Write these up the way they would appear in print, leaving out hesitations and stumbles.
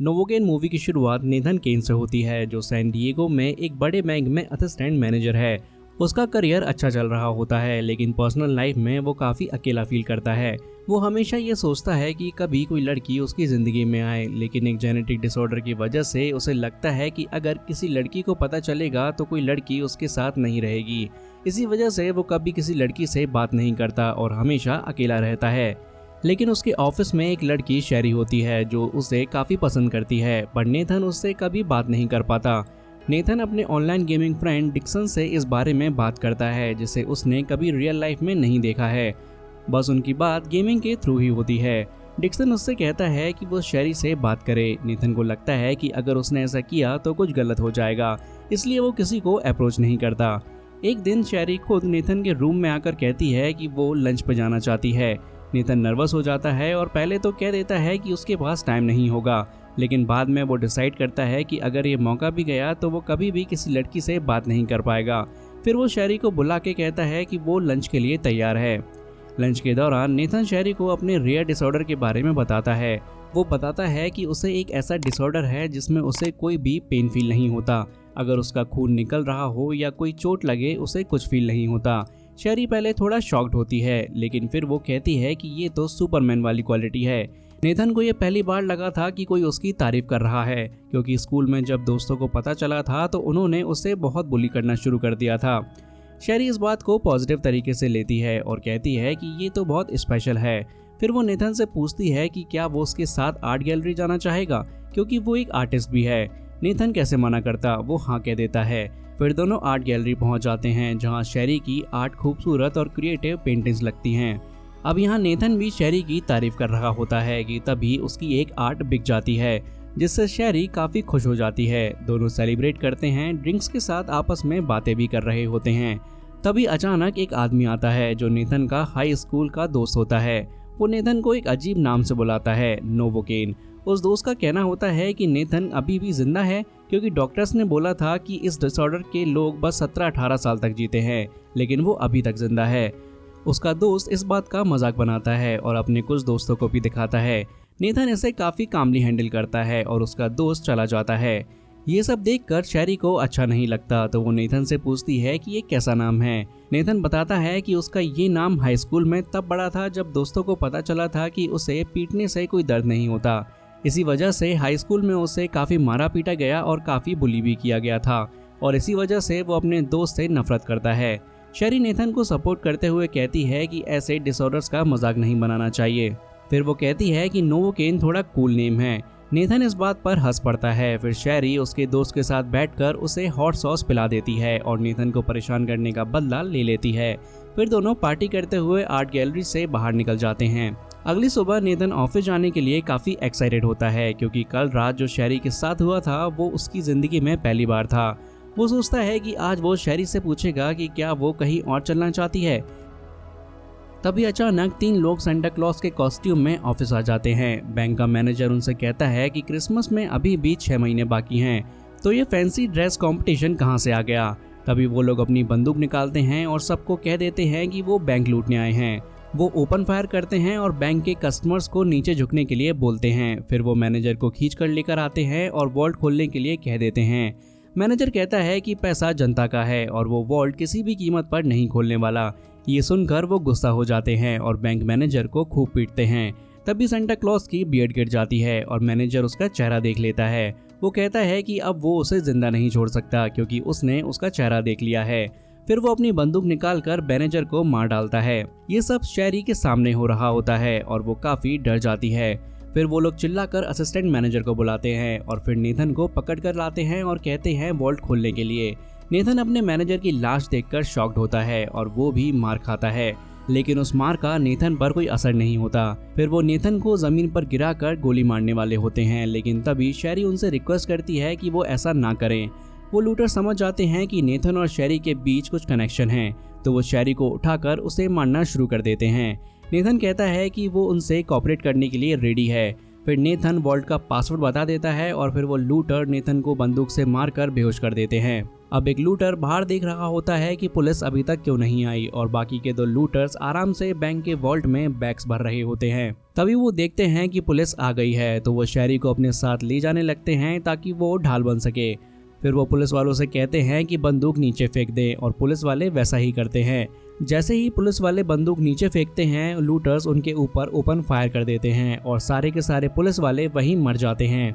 Novocaine movie की शुरुआत Nathan केन से होती है, जो सैन डिएगो में एक बड़े बैंक में असिस्टेंट मैनेजर है। उसका करियर अच्छा चल रहा होता है, लेकिन पर्सनल लाइफ में वो काफ़ी अकेला फील करता है। वो हमेशा ये सोचता है कि कभी कोई लड़की उसकी ज़िंदगी में आए, लेकिन एक जेनेटिक डिसऑर्डर की वजह से उसे लगता है कि अगर किसी लड़की को पता चलेगा तो कोई लड़की उसके साथ नहीं रहेगी। इसी वजह से वो कभी किसी लड़की से बात नहीं करता और हमेशा अकेला रहता है। लेकिन उसके ऑफिस में एक लड़की शेरी होती है जो उसे काफ़ी पसंद करती है, पर नेथन उससे कभी बात नहीं कर पाता। नेथन अपने ऑनलाइन गेमिंग फ्रेंड डिक्सन से इस बारे में बात करता है, जिसे उसने कभी रियल लाइफ में नहीं देखा है। बस उनकी बात गेमिंग के थ्रू ही होती है। डिक्सन उससे कहता है कि वो शेरी से बात करे। नेथन को लगता है कि अगर उसने ऐसा किया तो कुछ गलत हो जाएगा, इसलिए वो किसी को अप्रोच नहीं करता। एक दिन शेरी खुद नेथन के रूम में आकर कहती है कि वो लंच पर जाना चाहती है। नेथन नर्वस हो जाता है और पहले तो कह देता है कि उसके पास टाइम नहीं होगा, लेकिन बाद में वो डिसाइड करता है कि अगर ये मौका भी गया तो वो कभी भी किसी लड़की से बात नहीं कर पाएगा। फिर वो शेरी को बुला के कहता है कि वो लंच के लिए तैयार है। लंच के दौरान नेथन शेरी को अपने रेयर डिसऑर्डर के बारे में बताता है। वो बताता है कि उसे एक ऐसा डिसऑर्डर है जिसमें उसे कोई भी पेन फील नहीं होता। अगर उसका खून निकल रहा हो या कोई चोट लगे उसे कुछ फील नहीं होता। शेरी पहले थोड़ा शॉक्ड होती है, लेकिन फिर वो कहती है कि ये तो सुपरमैन वाली क्वालिटी है। नेथन को ये पहली बार लगा था कि कोई उसकी तारीफ कर रहा है, क्योंकि स्कूल में जब दोस्तों को पता चला था तो उन्होंने उसे बहुत बुली करना शुरू कर दिया था। शेरी इस बात को पॉजिटिव तरीके से लेती है और कहती है कि ये तो बहुत स्पेशल है। फिर वो नेथन से पूछती है कि क्या वो उसके साथ आर्ट गैलरी जाना चाहेगा, क्योंकि वो एक आर्टिस्ट भी है। नेथन कैसे मना करता, वो हाँ कह देता है। फिर दोनों आर्ट गैलरी पहुंच जाते हैं, जहां शेरी की आर्ट खूबसूरत और क्रिएटिव पेंटिंग्स लगती हैं। अब यहाँ नेथन भी शेरी की तारीफ कर रहा होता है कि तभी उसकी एक आर्ट बिक जाती है, जिससे शेरी काफ़ी खुश हो जाती है। दोनों सेलिब्रेट करते हैं, ड्रिंक्स के साथ आपस में बातें भी कर रहे होते हैं। तभी अचानक एक आदमी आता है जो नेथन का हाई स्कूल का दोस्त होता है। वो नेथन को एक अजीब नाम से बुलाता है, नोवोकेन। उस दोस्त का कहना होता है कि नेथन अभी भी जिंदा है, क्योंकि डॉक्टर्स ने बोला था कि इस डिसऑर्डर के लोग बस 17-18 साल तक जीते हैं, लेकिन वो अभी तक जिंदा है। उसका दोस्त इस बात का मजाक बनाता है और अपने कुछ दोस्तों को भी दिखाता है। नेथन इसे काफ़ी कामली हैंडल करता है और उसका दोस्त चला जाता है। ये सब देखकर शेरी को अच्छा नहीं लगता, तो वो नेथन से पूछती है कि ये कैसा नाम है। नेथन बताता है कि उसका ये नाम हाई स्कूल में तब पड़ा था जब दोस्तों को पता चला था कि उसे पीटने से कोई दर्द नहीं होता। इसी वजह से हाई स्कूल में उसे काफ़ी मारा पीटा गया और काफ़ी बुली भी किया गया था, और इसी वजह से वो अपने दोस्त से नफरत करता है। शेरी नेथन को सपोर्ट करते हुए कहती है कि ऐसे डिसऑर्डर्स का मजाक नहीं बनाना चाहिए। फिर वो कहती है कि नोवोकेन थोड़ा कूल नेम है। नेथन इस बात पर हंस पड़ता है। फिर शेरी उसके दोस्त के साथ बैठकर उसे हॉट सॉस पिला देती है और नेथन को परेशान करने का बदला ले लेती है। फिर दोनों पार्टी करते हुए आर्ट गैलरी से बाहर निकल जाते हैं। अगली सुबह नेथन ऑफिस जाने के लिए काफ़ी एक्साइटेड होता है, क्योंकि कल रात जो शेरी के साथ हुआ था वो उसकी ज़िंदगी में पहली बार था। वो सोचता है कि आज वो शेरी से पूछेगा कि क्या वो कहीं और चलना चाहती है। तभी अचानक 3 लोग सेंटा क्लॉज के कॉस्ट्यूम में ऑफिस आ जाते हैं। बैंक का मैनेजर उनसे कहता है कि क्रिसमस में अभी भी 6 महीने बाकी हैं, तो ये फैंसी ड्रेस कंपटीशन कहाँ से आ गया। तभी वो लोग अपनी बंदूक निकालते हैं और सबको कह देते हैं कि वो बैंक लूटने आए हैं। वो ओपन फायर करते हैं और बैंक के कस्टमर्स को नीचे झुकने के लिए बोलते हैं। फिर वो मैनेजर को खींच कर लेकर आते हैं और वॉल्ट खोलने के लिए कह देते हैं। मैनेजर कहता है कि पैसा जनता का है और वो वॉल्ट किसी भी कीमत पर नहीं खोलने वाला। ये सुनकर वो गुस्सा हो जाते हैं और बैंक मैनेजर को खूब पीटते हैं। तभी सेंटा क्लॉज की बियर्ड गिर जाती है और मैनेजर उसका चेहरा देख लेता है। वो कहता है कि अब वो उसे जिंदा नहीं छोड़ सकता, क्योंकि उसने उसका चेहरा देख लिया है। फिर वो अपनी बंदूक निकालकर मैनेजर को मार डालता है। ये सब शेरी के सामने हो रहा होता है और वो काफ़ी डर जाती है। फिर वो लोग चिल्लाकर असिस्टेंट मैनेजर को बुलाते हैं और फिर नेथन को पकड़ कर लाते हैं और कहते हैं वॉल्ट खोलने के लिए। नेथन अपने मैनेजर की लाश देखकर शॉक्ड होता है और वो भी मार खाता है, लेकिन उस मार का नेथन पर कोई असर नहीं होता। फिर वो नेथन को जमीन पर गिराकर गोली मारने वाले होते हैं, लेकिन तभी शेरी उनसे रिक्वेस्ट करती है कि वो ऐसा ना करें। वो लूटर समझ जाते हैं कि नेथन और शेरी के बीच कुछ कनेक्शन है, तो वो शेरी को उठाकर उसे मारना शुरू कर देते हैं। नेथन कहता है कि वो उनसे कोऑपरेट करने के लिए रेडी है। फिर नेथन वॉल्ट का पासवर्ड बता देता है और फिर वो लूटर नेथन को बंदूक से मारकर बेहोश कर देते हैं। अब एक लूटर बाहर देख रहा होता है कि पुलिस अभी तक क्यों नहीं आई और बाकी के 2 लूटर्स आराम से बैंक के वॉल्ट में बैग्स भर रहे होते हैं। तभी वो देखते हैं कि पुलिस आ गई है, तो वो शेरी को अपने साथ ले जाने लगते हैं ताकि वो ढाल बन सके। फिर वो पुलिस वालों से कहते हैं कि बंदूक नीचे फेंक दें और पुलिस वाले वैसा ही करते हैं। जैसे ही पुलिस वाले बंदूक नीचे फेंकते हैं, लूटर्स उनके ऊपर ओपन फायर कर देते हैं और सारे के सारे पुलिस वाले वहीं मर जाते हैं।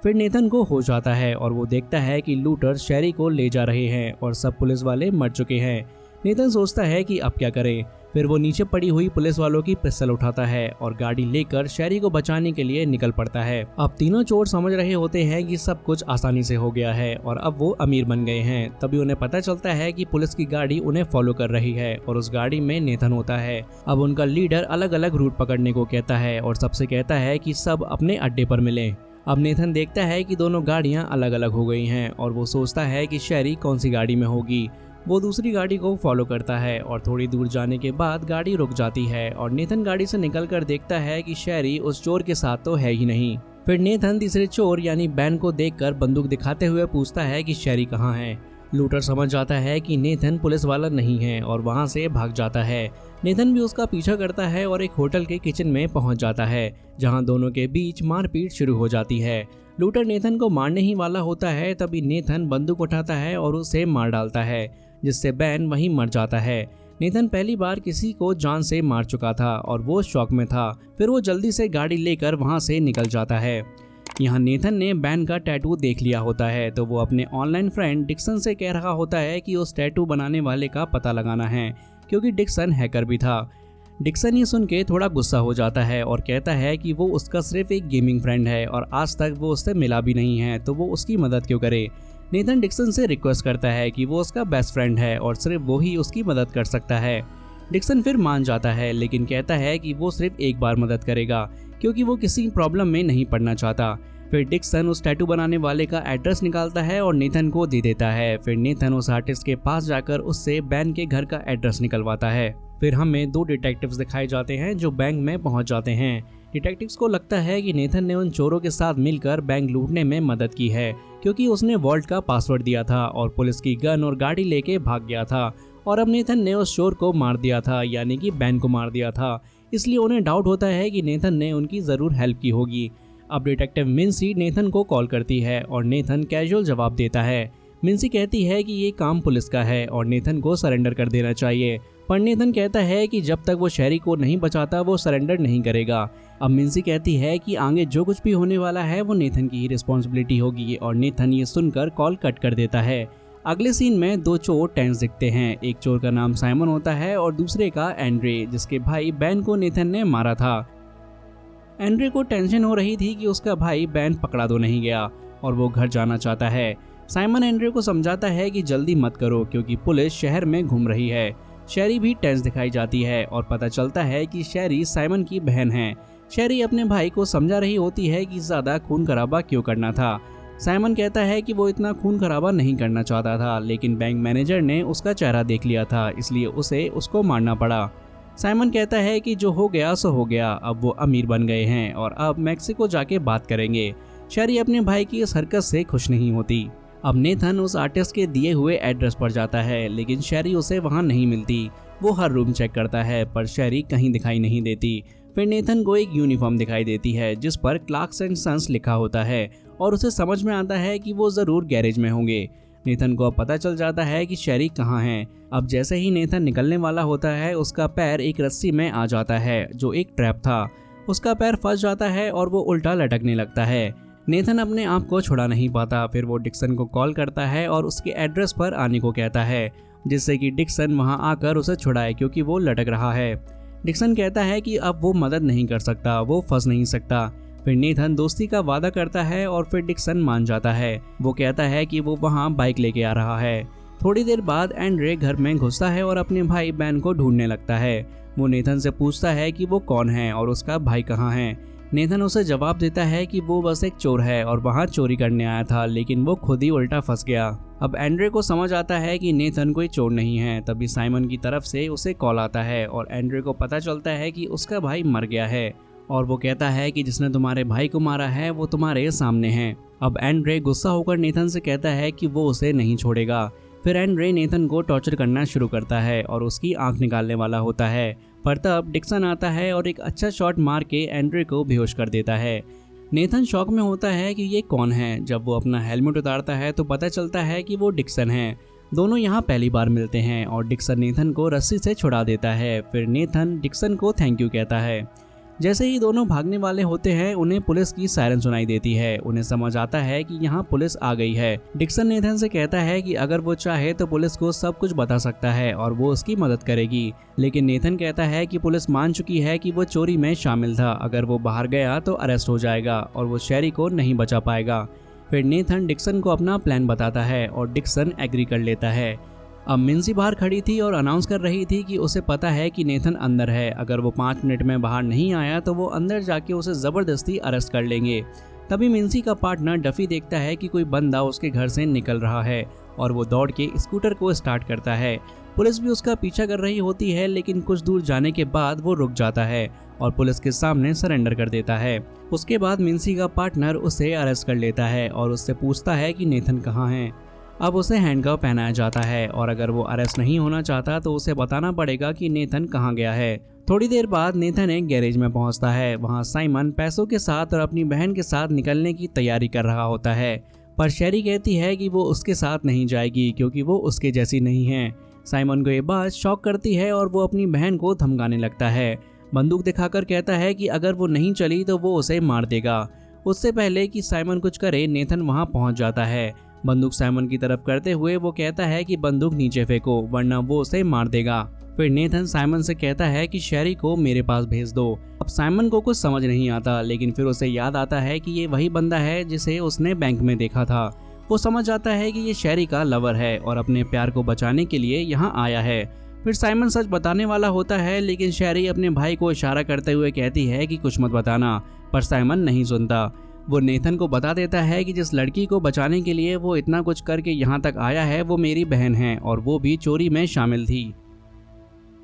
फिर नेथन को होश आता है और वो देखता है कि लूटर्स शेरी को ले जा रहे हैं और सब पुलिस वाले मर चुके हैं। नेथन सोचता है कि अब क्या करें। फिर वो नीचे पड़ी हुई पुलिस वालों की पिस्टल उठाता है और गाड़ी लेकर शेरी को बचाने के लिए निकल पड़ता है। अब तीनों चोर समझ रहे होते हैं कि सब कुछ आसानी से हो गया है और अब वो अमीर बन गए हैं। तभी उन्हें पता चलता है कि पुलिस की गाड़ी उन्हें फॉलो कर रही है और उस गाड़ी में नेथन होता है। अब उनका लीडर अलग अलग रूट पकड़ने को कहता है और सबसे कहता है कि सब अपने अड्डे पर मिलें। अब नेथन देखता है कि दोनों गाड़ियां अलग अलग हो गई हैं और वो सोचता है कि शेरी कौन सी गाड़ी में होगी। वो दूसरी गाड़ी को फॉलो करता है और थोड़ी दूर जाने के बाद गाड़ी रुक जाती है और नेथन गाड़ी से निकलकर देखता है कि शेरी उस चोर के साथ तो है ही नहीं। फिर नेथन तीसरे चोर यानी बैन को देखकर बंदूक दिखाते हुए पूछता है कि शेरी कहाँ है। लूटर समझ जाता है कि नेथन पुलिस वाला नहीं है और वहां से भाग जाता है। नेथन भी उसका पीछा करता है और एक होटल के किचन में पहुंच जाता है, जहां दोनों के बीच मारपीट शुरू हो जाती है। लूटर नेथन को मारने ही वाला होता है, तभी नेथन बंदूक उठाता है और उसे मार डालता है, जिससे बैन वहीं मर जाता है। नेथन पहली बार किसी को जान से मार चुका था और वो शॉक में था। फिर वो जल्दी से गाड़ी लेकर वहां से निकल जाता है। यहाँ नेथन ने बैन का टैटू देख लिया होता है, तो वो अपने ऑनलाइन फ्रेंड डिक्सन से कह रहा होता है कि उस टैटू बनाने वाले का पता लगाना है, क्योंकि डिक्सन हैकर भी था। डिक्सन ये सुन के थोड़ा गुस्सा हो जाता है और कहता है कि वो उसका सिर्फ एक गेमिंग फ्रेंड है और आज तक वो उससे मिला भी नहीं है, तो वो उसकी मदद क्यों करे। नेथन डिक्सन से रिक्वेस्ट करता है कि वो उसका बेस्ट फ्रेंड है और सिर्फ वो ही उसकी मदद कर सकता है। डिक्सन फिर मान जाता है, लेकिन कहता है कि वो सिर्फ एक बार मदद करेगा, क्योंकि वो किसी प्रॉब्लम में नहीं पड़ना चाहता। फिर डिक्सन उस टैटू बनाने वाले का एड्रेस निकालता है और नेथन को दे देता है। फिर नेथन उस आर्टिस्ट के पास जाकर उससे बैन के घर का एड्रेस निकलवाता है। फिर हमें 2 डिटेक्टिव्स दिखाए जाते हैं जो बैंक में पहुंच जाते हैं। डिटेक्टिव्स को लगता है कि नेथन ने उन चोरों के साथ मिलकर बैंक लूटने में मदद की है, क्योंकि उसने वॉल्ट का पासवर्ड दिया था और पुलिस की गन और गाड़ी लेके भाग गया था और अब नेथन ने उस चोर को मार दिया था, यानी कि बैन को मार दिया था। इसलिए उन्हें डाउट होता है कि नेथन ने उनकी ज़रूर हेल्प की होगी। अब डिटेक्टिव मिन्सी नेथन को कॉल करती है और नेथन कैजुअल जवाब देता है। मिन्सी कहती है कि ये काम पुलिस का है और नेथन को सरेंडर कर देना चाहिए, पर नेथन कहता है कि जब तक वो शेरी को नहीं बचाता वो सरेंडर नहीं करेगा। अब मिन्सी कहती है कि आगे जो कुछ भी होने वाला है वो नेथन की ही रिस्पॉन्सिबिलिटी होगी और नेथन ये सुनकर कॉल कट कर देता है। अगले सीन में 2 चोर टेंस दिखते हैं। एक चोर का नाम साइमन होता है और दूसरे का एंड्रे, जिसके भाई बैन को नेथन ने मारा था। एंड्रे को टेंशन हो रही थी कि उसका भाई बैन पकड़ा तो नहीं गया और वो घर जाना चाहता है। साइमन एंड्रे को समझाता है कि जल्दी मत करो, क्योंकि पुलिस शहर में घूम रही है। शेरी भी टेंस दिखाई जाती है और पता चलता है कि शेरी साइमन की बहन है। शेरी अपने भाई को समझा रही होती है कि ज़्यादा खून खराबा क्यों करना था। साइमन कहता है कि वो इतना खून खराबा नहीं करना चाहता था, लेकिन बैंक मैनेजर ने उसका चेहरा देख लिया था, इसलिए उसे उसको मारना पड़ा। साइमन कहता है कि जो हो गया सो हो गया, अब वो अमीर बन गए हैं और अब मैक्सिको जाके बात करेंगे। शेरी अपने भाई की इस हरकत से खुश नहीं होती। अब नेथन उस आर्टिस्ट के दिए हुए एड्रेस पर जाता है, लेकिन शेरी उसे वहां नहीं मिलती। वो हर रूम चेक करता है, पर शेरी कहीं दिखाई नहीं देती। फिर नेथन को एक यूनिफॉर्म दिखाई देती है जिस पर क्लार्क्स एंड सन्स लिखा होता है और उसे समझ में आता है कि वो ज़रूर गैरेज में होंगे। नेथन को अब पता चल जाता है कि शेरी कहाँ है। अब जैसे ही नेथन निकलने वाला होता है, उसका पैर एक रस्सी में आ जाता है जो एक ट्रैप था। उसका पैर फंस जाता है और वो उल्टा लटकने लगता है। नेथन अपने आप को छुड़ा नहीं पाता। फिर वो डिक्सन को कॉल करता है और उसके एड्रेस पर आने को कहता है, जिससे कि डिक्सन वहां आकर उसे छुड़ाए, क्योंकि वो लटक रहा है। डिक्सन कहता है कि अब वो मदद नहीं कर सकता, वो फंस नहीं सकता। फिर नेथन दोस्ती का वादा करता है और फिर डिक्सन मान जाता है। वो कहता है कि वो वहाँ बाइक लेके आ रहा है। थोड़ी देर बाद एंड्रे घर में घुसता है और अपने भाई बैन को ढूंढने लगता है। वो नेथन से पूछता है कि वो कौन है और उसका भाई कहाँ है। नेथन उसे जवाब देता है कि वो बस एक चोर है और वहाँ चोरी करने आया था, लेकिन वो खुद ही उल्टा फंस गया। अब एंड्रे को समझ आता है कि नेथन कोई चोर नहीं है। तभी साइमन की तरफ से उसे कॉल आता है और एंड्रे को पता चलता है कि उसका भाई मर गया है और वो कहता है कि जिसने तुम्हारे भाई को मारा है वो तुम्हारे सामने है। अब एंड्रे गुस्सा होकर नेथन से कहता है कि वो उसे नहीं छोड़ेगा। फिर एंड्रे नेथन को टॉर्चर करना शुरू करता है और उसकी आंख निकालने वाला होता है, पर तब डिक्सन आता है और एक अच्छा शॉट मार के एंड्रे को बेहोश कर देता है। नेथन शॉक में होता है कि ये कौन है। जब वो अपना हेलमेट उतारता है तो पता चलता है कि वो डिक्सन है। दोनों यहाँ पहली बार मिलते हैं और डिक्सन नेथन को रस्सी से छुड़ा देता है। फिर नेथन डिक्सन को थैंक यू कहता है। जैसे ही दोनों भागने वाले होते हैं उन्हें पुलिस की सायरन सुनाई देती है। उन्हें समझ आता है कि यहाँ पुलिस आ गई है। डिक्सन नेथन से कहता है कि अगर वो चाहे तो पुलिस को सब कुछ बता सकता है और वो उसकी मदद करेगी, लेकिन नेथन कहता है कि पुलिस मान चुकी है कि वो चोरी में शामिल था। अगर वो बाहर गया तो अरेस्ट हो जाएगा और वो शेरी को नहीं बचा पाएगा। फिर नेथन डिक्सन को अपना प्लान बताता है और डिक्सन एग्री कर लेता है। अब मिन्सी बाहर खड़ी थी और अनाउंस कर रही थी कि उसे पता है कि नेथन अंदर है। अगर वो 5 मिनट में बाहर नहीं आया तो वो अंदर जाके उसे ज़बरदस्ती अरेस्ट कर लेंगे। तभी मिन्सी का पार्टनर डफी देखता है कि कोई बंदा उसके घर से निकल रहा है और वो दौड़ के स्कूटर को स्टार्ट करता है। पुलिस भी उसका पीछा कर रही होती है, लेकिन कुछ दूर जाने के बाद वो रुक जाता है और पुलिस के सामने सरेंडर कर देता है। उसके बाद मिन्सी का पार्टनर उसे अरेस्ट कर लेता है और उससे पूछता है कि नेथन कहाँ है। अब उसे हैंडकफ पहनाया जाता है और अगर वो अरेस्ट नहीं होना चाहता तो उसे बताना पड़ेगा कि नेथन कहाँ गया है। थोड़ी देर बाद नेथन एक गैरेज में पहुंचता है। वहां साइमन पैसों के साथ और अपनी बहन के साथ निकलने की तैयारी कर रहा होता है, पर शेरी कहती है कि वो उसके साथ नहीं जाएगी क्योंकि वो उसके जैसी नहीं है। साइमन को ये बात शॉक करती है और वो अपनी बहन को धमकाने लगता है। बंदूक दिखाकर कहता है कि अगर वो नहीं चली तो वो उसे मार देगा। उससे पहले कि साइमन कुछ करे नेथन वहां पहुंच जाता है। बंदूक साइमन की तरफ करते हुए वो कहता है कि बंदूक नीचे फेंको वरना वो उसे मार देगा। फिर नेथन साइमन से कहता है कि शेरी को मेरे पास भेज दो। अब साइमन को कुछ समझ नहीं आता, लेकिन फिर उसे याद आता है कि ये वही बंदा है जिसे उसने बैंक में देखा था। वो समझ आता है कि ये शेरी का लवर है और अपने प्यार को बचाने के लिए यहाँ आया है। फिर साइमन सच बताने वाला होता है, लेकिन शेरी अपने भाई को इशारा करते हुए कहती है कि कुछ मत बताना, पर साइमन नहीं सुनता। वो नेथन को बता देता है कि जिस लड़की को बचाने के लिए वो इतना कुछ करके यहाँ तक आया है वो मेरी बहन है और वो भी चोरी में शामिल थी।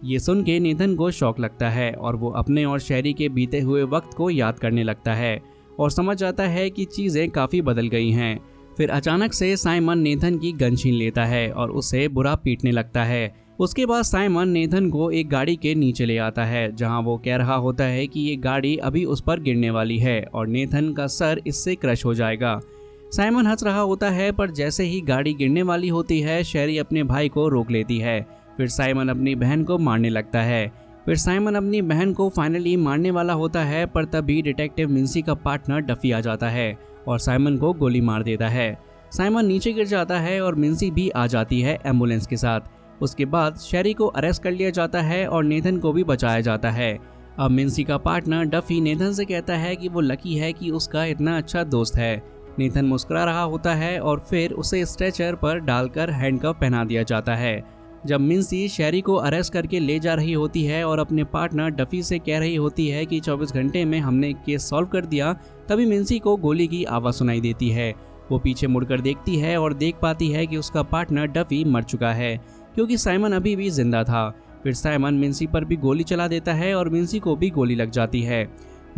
ये सुन के नेथन को शौक लगता है और वो अपने और शेरी के बीते हुए वक्त को याद करने लगता है और समझ जाता है कि चीज़ें काफ़ी बदल गई हैं। फिर अचानक से साइमन नेथन की गन छीन लेता है और उसे बुरा पीटने लगता है। उसके बाद साइमन नेथन को एक गाड़ी के नीचे ले आता है जहां वो कह रहा होता है कि ये गाड़ी अभी उस पर गिरने वाली है और नेथन का सर इससे क्रश हो जाएगा। साइमन हंस रहा होता है, पर जैसे ही गाड़ी गिरने वाली होती है शेरी अपने भाई को रोक लेती है। फिर साइमन अपनी बहन को मारने लगता है। फिर साइमन अपनी बहन को फाइनली मारने वाला होता है, पर तभी डिटेक्टिव मिन्सी का पार्टनर डफी आ जाता है और साइमन को गोली मार देता है। साइमन नीचे गिर जाता है और मिन्सी भी आ जाती है एम्बुलेंस के साथ। उसके बाद शेरी को अरेस्ट कर लिया जाता है और नेथन को भी बचाया जाता है। अब मिन्सी का पार्टनर डफी नेथन से कहता है कि वो लकी है कि उसका इतना अच्छा दोस्त है। नेथन मुस्कुरा रहा होता है और फिर उसे स्ट्रेचर पर डालकर हैंडकफ पहना दिया जाता है। जब मिन्सी शेरी को अरेस्ट करके ले जा रही होती है और अपने पार्टनर डफी से कह रही होती है कि 24 घंटे में हमने केस सॉल्व कर दिया, तभी मिन्सी को गोली की आवाज़ सुनाई देती है। वो पीछे मुड़कर देखती है और देख पाती है कि उसका पार्टनर डफी मर चुका है क्योंकि साइमन अभी भी जिंदा था। फिर साइमन मिन्सी पर भी गोली चला देता है और मिन्सी को भी गोली लग जाती है।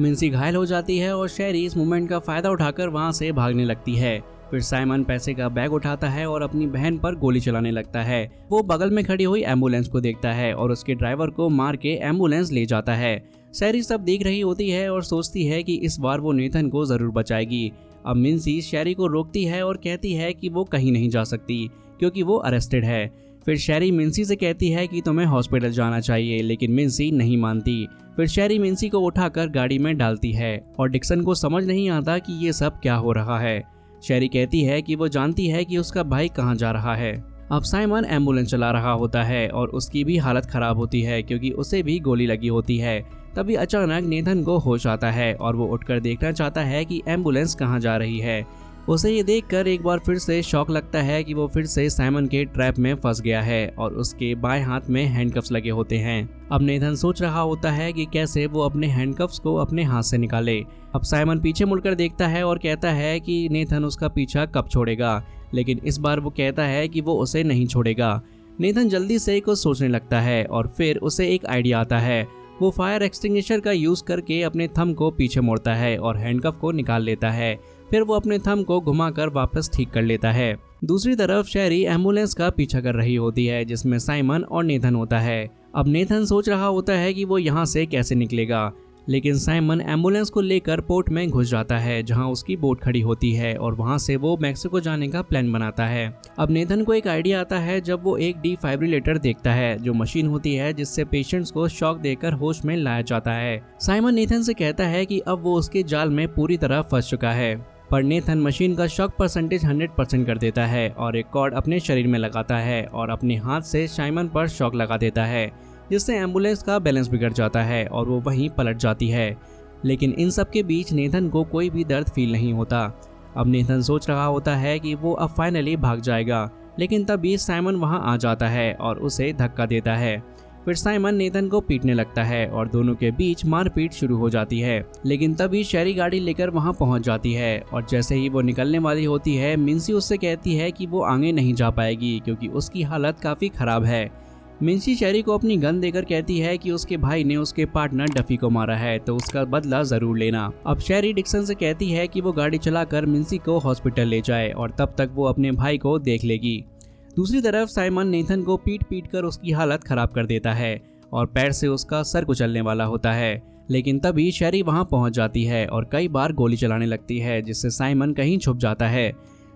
मिन्सी घायल हो जाती है और शेरी इस मोमेंट का फ़ायदा उठाकर वहाँ से भागने लगती है। फिर साइमन पैसे का बैग उठाता है और अपनी बहन पर गोली चलाने लगता है। वो बगल में खड़ी हुई एम्बुलेंस को देखता है और उसके ड्राइवर को मार के एम्बुलेंस ले जाता है। शेरी सब देख रही होती है और सोचती है कि इस बार वो नेथन को ज़रूर बचाएगी। अब मिन्सी शेरी को रोकती है और कहती है कि वो कहीं नहीं जा सकती क्योंकि वो अरेस्टेड है। फिर शेरी मिन्सी से कहती है कि तुम्हें हॉस्पिटल जाना चाहिए, लेकिन मिन्सी नहीं मानती। फिर शेरी मिन्सी को उठाकर गाड़ी में डालती है और डिक्सन को समझ नहीं आता कि ये सब क्या हो रहा है। शेरी कहती है कि वो जानती है कि उसका भाई कहाँ जा रहा है। अब साइमन एम्बुलेंस चला रहा होता है और उसकी भी हालत खराब होती है क्योंकि उसे भी गोली लगी होती है। तभी अचानक नेथन को होश आता है और वो उठकर देखना चाहता है कि एम्बुलेंस कहाँ जा रही है। उसे ये देखकर एक बार फिर से शौक लगता है कि वो फिर से साइमन के ट्रैप में फंस गया है और उसके बाएं हाथ में हैंडकफ्स लगे होते हैं। अब नेथन सोच रहा होता है कि कैसे वो अपने हैंडकफ्स को अपने हाथ से निकाले। अब साइमन पीछे मुड़कर देखता है और कहता है कि नेथन उसका पीछा कब छोड़ेगा, लेकिन इस बार वो कहता है कि वो उसे नहीं छोड़ेगा। नेथन जल्दी से कुछ सोचने लगता है और फिर उसे एक आइडिया आता है। वो फायर एक्सटिंग्विशर का यूज करके अपने थंब को पीछे मोड़ता है और हैंडकफ को निकाल लेता है। फिर वो अपने थंब को घुमाकर वापस ठीक कर लेता है। दूसरी तरफ शेरी एम्बुलेंस का पीछा कर रही होती है जिसमें साइमन और नेथन होता है। अब नेथन सोच रहा होता है कि वो यहाँ से कैसे निकलेगा, लेकिन साइमन एम्बुलेंस को लेकर पोर्ट में घुस जाता है जहां उसकी बोट खड़ी होती है और वहां से वो मैक्सिको जाने का प्लान बनाता है। अब नेथन को एक आइडिया आता है जब वो एक डिफाइब्रिलेटर देखता है जो मशीन होती है जिससे पेशेंट्स को शॉक देकर होश में लाया जाता है। साइमन नेथन से कहता है कि अब वो उसके जाल में पूरी तरह फंस चुका है, पर नेथन मशीन का शॉक परसेंटेज 100% कर देता है और एक कॉर्ड अपने शरीर में लगाता है और अपने हाथ से साइमन पर शॉक लगा देता है, जिससे एम्बुलेंस का बैलेंस बिगड़ जाता है और वो वहीं पलट जाती है। लेकिन इन सब के बीच नेथन को कोई भी दर्द फील नहीं होता। अब नेथन सोच रहा होता है कि वो अब फाइनली भाग जाएगा, लेकिन तभी साइमन वहां आ जाता है और उसे धक्का देता है। फिर साइमन नेथन को पीटने लगता है और दोनों के बीच मारपीट शुरू हो जाती है। लेकिन तभी शेरी गाड़ी लेकर वहां पहुंच जाती है और जैसे ही वो निकलने वाली होती है, मिन्सी उससे कहती है कि वो आगे नहीं जा पाएगी क्योंकि उसकी हालत काफ़ी ख़राब है। मिन्सी शेरी को अपनी गन देकर कहती है कि उसके भाई ने उसके पार्टनर डफी को मारा है तो उसका बदला जरूर लेना। अब शेरी डिक्सन से कहती है कि वो गाड़ी चलाकर मिन्सी को हॉस्पिटल ले जाए और तब तक वो अपने भाई को देख लेगी। दूसरी तरफ साइमन नेथन को पीट पीट कर उसकी हालत खराब कर देता है और पैर से उसका सर कुचलने वाला होता है। लेकिन तभी शेरी वहां पहुंच जाती है और कई बार गोली चलाने लगती है जिससे साइमन कहीं छुप जाता है।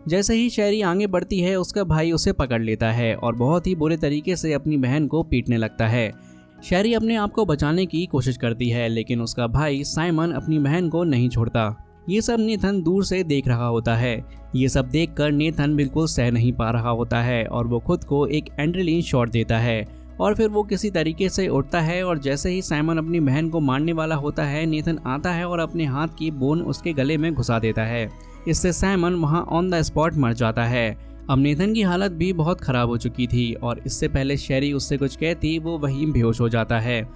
जैसे ही शेरी आगे बढ़ती है, उसका भाई उसे पकड़ लेता है और बहुत ही बुरे तरीके से अपनी बहन को पीटने लगता है। शेरी अपने आप को बचाने की कोशिश करती है, लेकिन उसका भाई साइमन अपनी बहन को नहीं छोड़ता। ये सब नेथन दूर से देख रहा होता है। ये सब देखकर नेथन बिल्कुल सह नहीं पा रहा होता है और वो खुद को एक एड्रेनलिन शॉट देता है और फिर वो किसी तरीके से उठता है और जैसे ही साइमन अपनी बहन को मारने वाला होता है, नेथन आता है और अपने हाथ की बोन उसके गले में घुसा देता है। इससे साइमन वहां ऑन द स्पॉट मर जाता है। अब नेथन की हालत भी बहुत ख़राब हो चुकी थी और इससे पहले शेरी उससे कुछ कहती वो वहीं बेहोश हो जाता है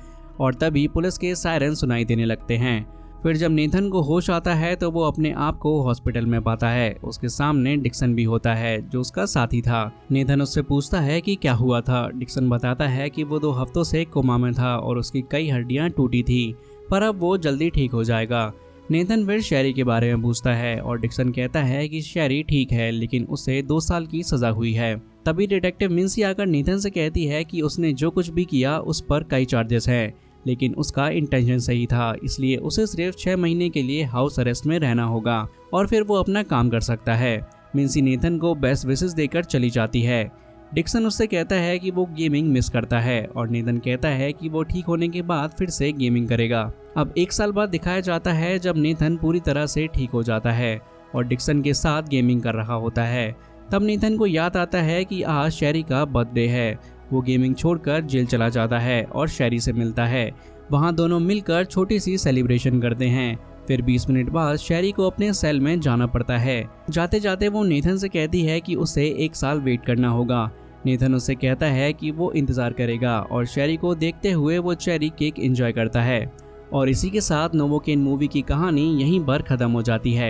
और तभी पुलिस के सायरन सुनाई देने लगते हैं। फिर जब नेथन को होश आता है तो वो अपने आप को हॉस्पिटल में पाता है। उसके सामने डिक्सन भी होता है जो उसका साथी था। नेथन उससे पूछता है कि क्या हुआ था। डिक्सन बताता है कि वो 2 हफ्तों से कोमा में था और उसकी कई हड्डियां टूटी थी, पर अब वो जल्दी ठीक हो जाएगा। नेथन फिर शेरी के बारे में पूछता है और डिक्सन कहता है कि शेरी ठीक है, लेकिन उसे 2 साल की सजा हुई है। तभी डिटेक्टिव मिन्सी आकर नेथन से कहती है कि उसने जो कुछ भी किया उस पर कई चार्जेस हैं, लेकिन उसका इंटेंशन सही था, इसलिए उसे सिर्फ 6 महीने के लिए हाउस अरेस्ट में रहना होगा और फिर वो अपना काम कर सकता है। मिन्सी नेथन को बेस्ट विशेस देकर चली जाती है। डिक्सन उससे कहता है कि वो गेमिंग मिस करता है और नेथन कहता है कि वो ठीक होने के बाद फिर से गेमिंग करेगा। अब 1 साल बाद दिखाया जाता है जब नेथन पूरी तरह से ठीक हो जाता है और डिक्सन के साथ गेमिंग कर रहा होता है। तब नेथन को याद आता है कि आज शेरी का बर्थडे है। वो गेमिंग छोड़कर जेल चला जाता है और शेरी से मिलता है। वहाँ दोनों मिलकर छोटी सी सेलिब्रेशन करते हैं। फिर 20 मिनट बाद शेरी को अपने सेल में जाना पड़ता है। जाते जाते वो नेथन से कहती है कि उसे 1 साल वेट करना होगा। नेथन उससे कहता है कि वो इंतज़ार करेगा और शेरी को देखते हुए वो चेरी केक एंजॉय करता है। और इसी के साथ नोवोकेन मूवी की कहानी यहीं पर ख़त्म हो जाती है।